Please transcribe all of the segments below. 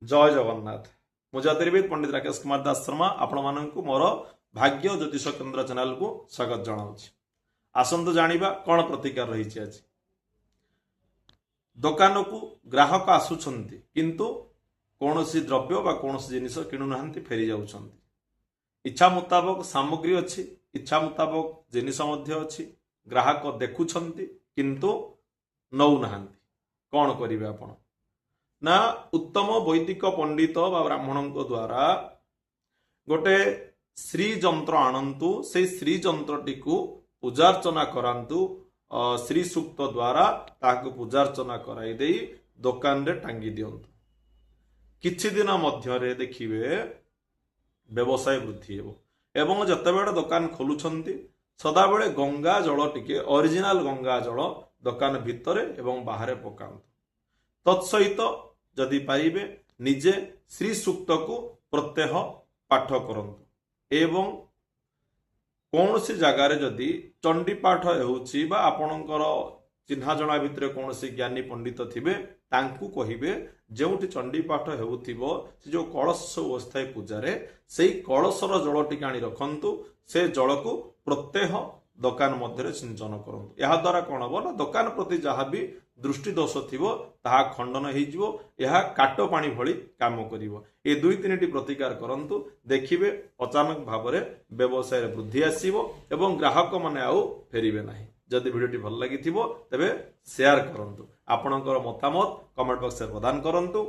जय जगन्नाथ मु ज्योतिर्विद पंडित राकेश कुमार दास शर्मा आपण माननकु मोर भाग्य ज्योतिष केन्द्र चैनल को स्वागत जनाऊँगी। आसंतु जानिबा कौन प्रतिकार रही आज। दुकान को ग्राहक आसुछंती किंतु कौनसी द्रव्य बा कौनसी जिनिस किणु नाहंती फेरी जाउछंती। इच्छा मुताबक सामग्री अच्छी, इच्छा मुताबक जिनिस मध्य अच्छी, ग्राहक देखुछंती किंतु नौ नाहंती। कौन करिवे आपण ना उत्तम वैदिक पंडित बा ब्राह्मण द्वारा गोटे श्री जंत्र आणंतु, से श्री जंत्रटी को पूजार्चना करांतु, श्री सूक्त द्वारा ताकु पूजार्चना कराई दे दुकान रे टांगी दियंतु। किछि दिन मध्यरे देखिवे व्यवसाय वृद्धि हेबो। एवं जतेबेले दुकान खोलुछंती सदाबेले गंगा जल टिके ओरिजिनल गंगा जल दुकान भितरे एवं बाहरे पकांतु। तत्सहित जदि पाइबे निजे श्री सूक्त को प्रत्यह पाठ करंतु। एवं कौन सी जगार जदि चंडी पाठ होउछि बा आपणकर चिन्हा जना भितर कौन सी ज्ञानी पंडित थिबे तांकु कहिबे जेउठी चंडी पाठ हेउथिबो से जो कलश अवस्थाय पूजारे सेई कलशर जल टिके आनी रखंतु। से जल को प्रत्यह दुकान मध्य सिंचन करंतु। या द्वारा कौन हम ना दुकान प्रति जहाँ भी दृष्टि दोष थिबो ताहा खंडन हेइजिवो। यह काट पानी भली काम करिवो। ए दुई तीनटी प्रतिकार करंतु, देखिबे अचानक भावरे व्यवसाय वृद्धि आसीबो एवं ग्राहक माने आउ फेरिबे नाही। जदि भिडियोटी भल लागिथिबो तबे शेयर करंतु। आपणकर मतामत कमेंट बॉक्स में प्रदान करंतु।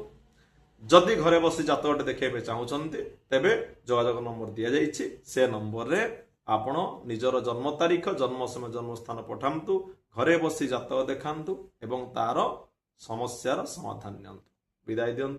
जदि घरे बसी जातकटे देखेबे चाहुचंती तेबे जोगाजोग नंबर दिया जाइछि। से नंबर रे आपण निजर जन्म तारीख, जन्म समय, जन्म स्थान पठांतु। घरे बसी जातक देखांतु एवं तार समस्यार समाधान नियंतु। विदाय दियंतु।